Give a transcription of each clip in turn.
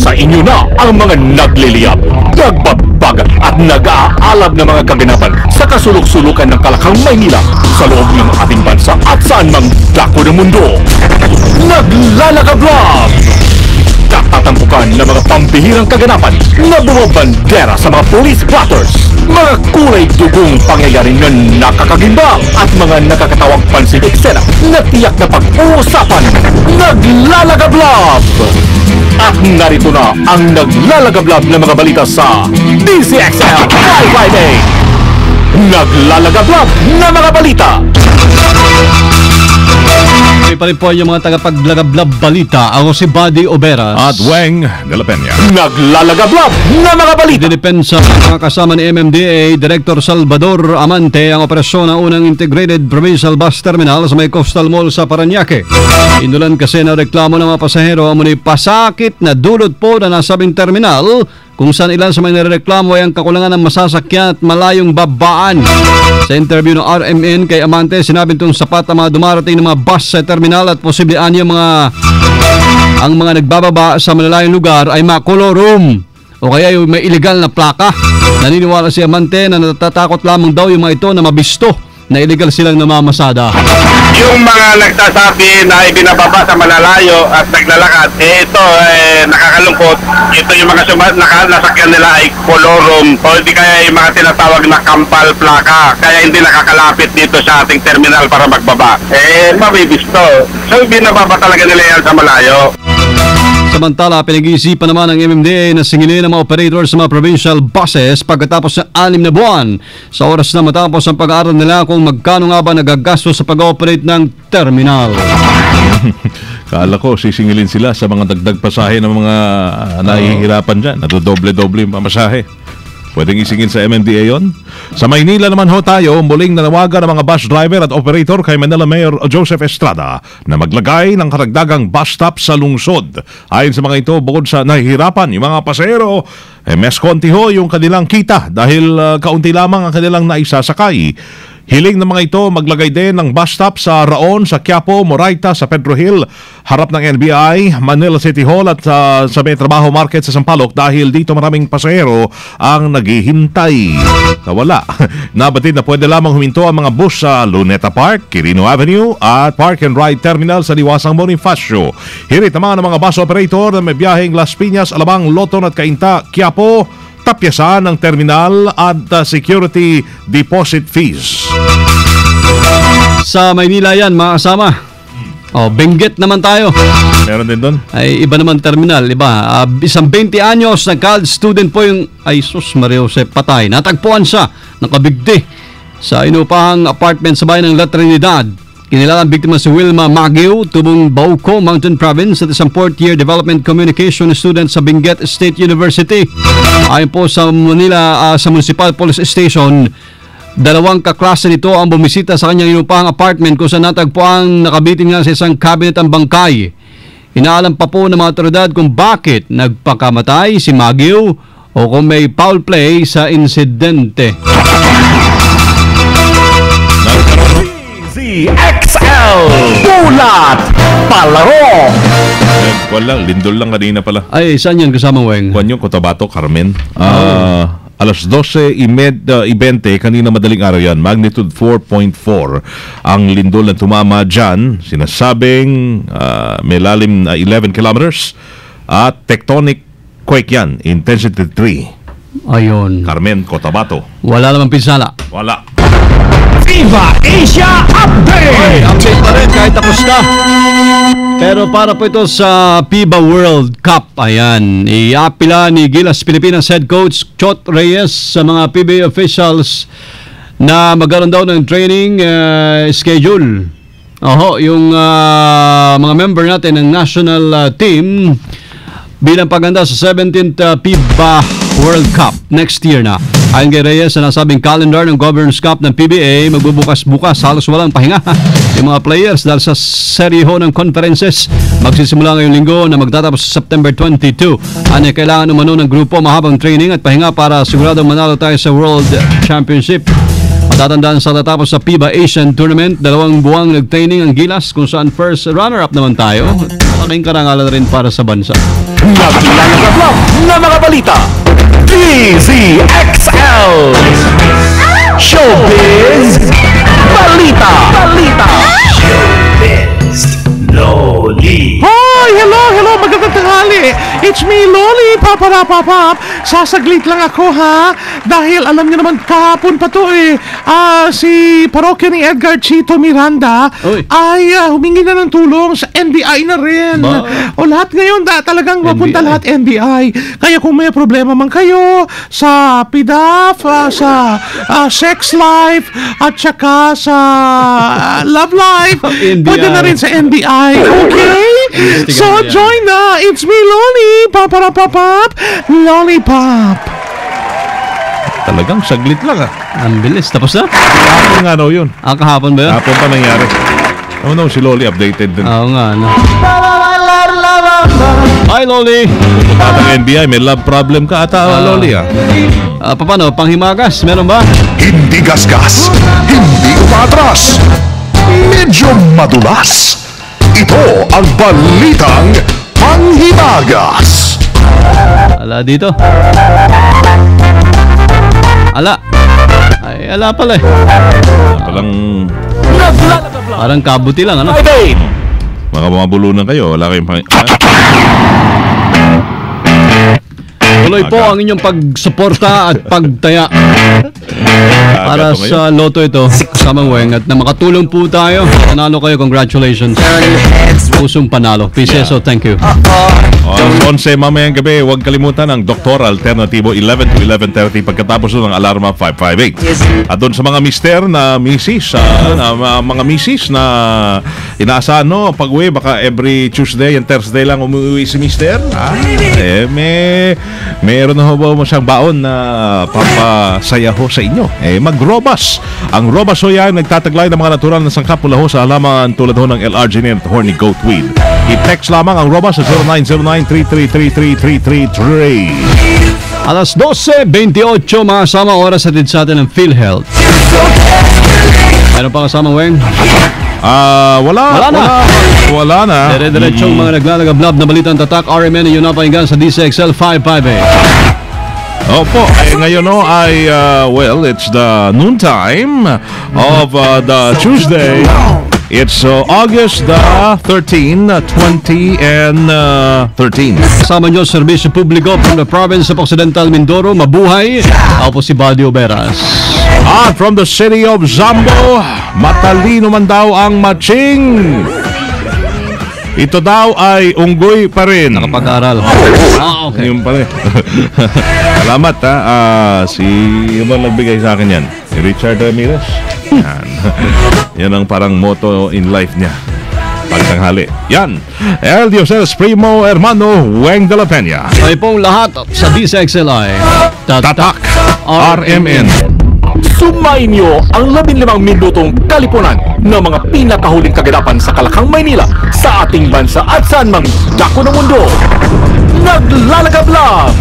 Sa inyo na ang mga nagliliyab, nagbabag at nag-aalab ng mga kaganapan sa kasulok-sulukan ng Kalakang Maynila sa loob ng ating bansa at saan mang dako ng mundo. Naglalagablab! Tatampukan ng mga pambihirang kaganapan na bumabandera sa mga police blotters, mga kulay dugong pangyayari na nakakagimbal at mga nakakatawang pansin eksena na tiyak na pag-uusapan. Naglalagablab! At narito na ang naglalagablab na mga balita sa DCXL Friday! Naglalagablab na mga balita! Pa rin po yung mga tagapaglagablab balita. Ako si Buddy Oberas at Weng de la Peña. Naglalagablab na mga balita. Dinepensa mga kasama ni MMDA Director Salvador Amante ang operasyon ng unang Integrated Provincial Bus Terminal sa may Coastal Mall sa Parañaque. Inulan kasi na reklamo ng mga pasahero ang muli pasakit na dulot po na nasabing terminal kung saan ilan sa mga nireklamo ay ang kakulangan ng masasakyan at malayong babaan. Sa interview ng RMN kay Amante, sinabi itong sapat ang mga dumarating ng mga bus sa terminal at posibleng yung ang mga nagbababa sa malalayong lugar ay makolorum o kaya yung may illegal na plaka. Naniniwala si Amante na natatakot lamang daw yung mga ito na mabisto na illegal silang namamasada. Yung mga nagsasabi na ibinababa sa malalayo at naglalakad, ito nakakalungkot. Ito yung mga nasakyan nila ay kolorum o hindi kaya yung mga tinatawag na kampal plaka. Kaya hindi nakakalapit dito sa ating terminal para magbaba. Mabibisto. So ibinababa talaga nila yan sa malayo. Samantala, pinag-iisipan naman ng MMDA na singilin ng mga operator sa mga provincial buses pagkatapos ng 6 na buwan. Sa oras na matapos ang pag-aaral nila kung magkano nga ba nagagastos sa pag-operate ng terminal. Kala ko sisingilin sila sa mga dagdag pasahe ng mga nahihirapan dyan. Nadodoble-doble yung pamasahe. Pwedeng isingin sa MMDA yon. Sa Maynila naman ho tayo, muling nanawagan ng mga bus driver at operator kay Manila Mayor Joseph Estrada na maglagay ng karagdagang bus stop sa lungsod. Ayon sa mga ito, bukod sa nahihirapan yung mga pasahero, mas konti ho yung kanilang kita dahil kaunti lamang ang kanilang naisasakay. Hiling ng mga ito maglagay din ng bus stop sa Raon, sa Quiapo, Moraita, sa Pedro Hill, harap ng NBI, Manila City Hall at sa May Trabaho Market sa Sampaloc dahil dito maraming pasahero ang naghihintay. Nawala. Nabatid na pwede lamang huminto ang mga bus sa Luneta Park, Quirino Avenue at Park and Ride Terminal sa Liwasang Bonifacio. Hirit naman ng mga bus operator na may biyaheng Las Piñas, Alabang, Loton at Cainta, Quiapo, tapyasan ng terminal at security deposit fees. Sa Maynila yan, mga kasama. Benguet naman tayo. Meron din doon? Ay, iba naman terminal, iba. Isang 20 anyos na college student po yung, ay sus, Maria Jose, patay. Natagpuan siya, nakabigti sa inupahang apartment sa bayan ng La Trinidad. Kinilalang biktima si Wilma Magio, tubong Bauco, Mountain Province at isang 4th-year Development Communication student sa Benguet State University. Ayon po sa Manila, sa Municipal Police Station, 2 kaklase nito ang bumisita sa kanyang inupahang apartment kung saan natagpuan nakabitin nga sa isang cabinet ang bangkay. Inaalam pa po ng mga otoridad kung bakit nagpakamatay si Magio o kung may foul play sa insidente. DCXL Bulat Palaro. Wala, lindol lang kanina pala. Ay, saan yan kasama, Weng? Kuwan yung Cotabato, Carmen. Alas 12:20 kanina madaling araw yan. Magnitude 4.4 ang lindol na tumama dyan. Sinasabing may lalim na 11 kilometers at tectonic quake yan. Intensity 3. Ayun. Carmen, Cotabato. Wala namang pinsala. Wala. Viva Asia Update! Ay, update pa rin kahit tapos na. Pero para po ito sa FIBA World Cup, ayan, iapila ni Gilas Pilipinas head coach Chot Reyes sa mga PBA officials na magkaroon daw ng training schedule. Yung mga member natin ng national team bilang paganda sa 17th FIBA World Cup next year na. Ayon kay Reyes, sa nasabing calendar ng Governors Cup ng PBA, magbubukas-bukas, halos walang pahinga yung mga players dahil sa serye ho ng conferences. Magsisimula ngayong linggo na magtatapos sa September 22. Kailangan umano ng grupo mahabang training at pahinga para siguradong manalo tayo sa World Championship. Matatandaan sa tatapos sa FIBA Asian Tournament, 2 buwang nag-training ang Gilas kung saan first runner-up naman tayo. malaking karangalan rin para sa bansa. Naglalagablab na mga balita. DZXL Showbiz Balita. Hi! Hello! Magandang tanghali! It's me, Loli! Paparapapap! Sasaglit lang ako, ha? Dahil alam niyo naman, kahapon pa to si parokya ni Edgar Chito Miranda Uy. ay humingi na ng tulong sa NBI na rin. Ba? O lahat ngayon, talagang mapunta NBI. lahat NBI. Kaya kung may problema man kayo sa PDAF, sa sex life, at saka sa love life, NBI. pwede na rin sa NBI. Okay? So, yan. join na. It's me, Loli. Paparapapap. Lollipop. Talagang saglit lang Ang bilis. Tapos na? Kahapon nga daw yun. Kahapon ba yun? Kahapon pa nangyari. Si Loli updated din. Oo nga, no. Hi, Loli. Patang NBI, may love problem ka ata, Loli Paano? Panghimagas? Meron ba? Hindi gasgas, hindi umatras, medyo madulas. Ito ang balitang panghimagas. Ala dito. Ala. Ay, ala pala eh. Palang Naglalagablab Parang kabuti lang, ano? 5-8. makabumabulunan kayo. Wala kayong Tuloy po ang inyong pagsuporta at pagtaya para sa loto ito, kasamang Weng, at na makatulong po tayo. Nanalo kayo, congratulations. Pusong panalo. Peso, thank you. 11 mamayang gabi, huwag kalimutan ang Doktor Alternatibo 11 to 11:30 pagkatapos ng Alarma 558. At doon sa mga mister na misis, mga misis na inaasahan, no, pag-uwi, baka every Tuesday and Thursday lang umuwi si mister. Meron na ho ba mo siyang baon na papasaya ho sa inyo? Mag-Robas. Ang Robas ho yan, nagtataglay ng mga natural na sangkap mula ho sa halaman tulad ho ng L-arginine at horny goat weed. I-text lamang ang Robas sa 0909-333-3333. Alas 12:28, mga kasama, oras atid sa atin ng PhilHealth. Meron pa kasama, Weng? Wala na. Dire-diretsong mga naglalagablab na balitang tatak, RMN, yun na pahingan sa DCXL 558. Opo, ngayon it's the noontime of the Tuesday. It's August the 13, 20, and 13. Kasama nyo, serbisyo publiko from the province of Occidental Mindoro. Mabuhay. Ako po si Badio Beras. At from the city of Zambo, matalino man daw ang matching. Ito daw ay unggoy pa rin. Nakapag-aral. Okay. Yung pa rin. Salamat yung bang nagbigay sa akin yan? Si Richard Ramirez. Yan. Yan ang parang motto in life niya. Pagtanghali. Yan. El Dioses Primo Hermano Weng de la Peña. Ay pong lahat sa DCXLI. Tatak RMN. Sumayin niyo ang 15 minutong kalipunan ng mga pinakahuling kaganapan sa Kalakang, Maynila, sa ating bansa at saan mang dako ng mundo. Naglalagablab!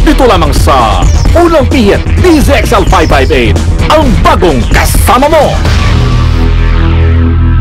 Dito lamang sa Unang Pihit, DZXL 558, ang bagong kasama mo.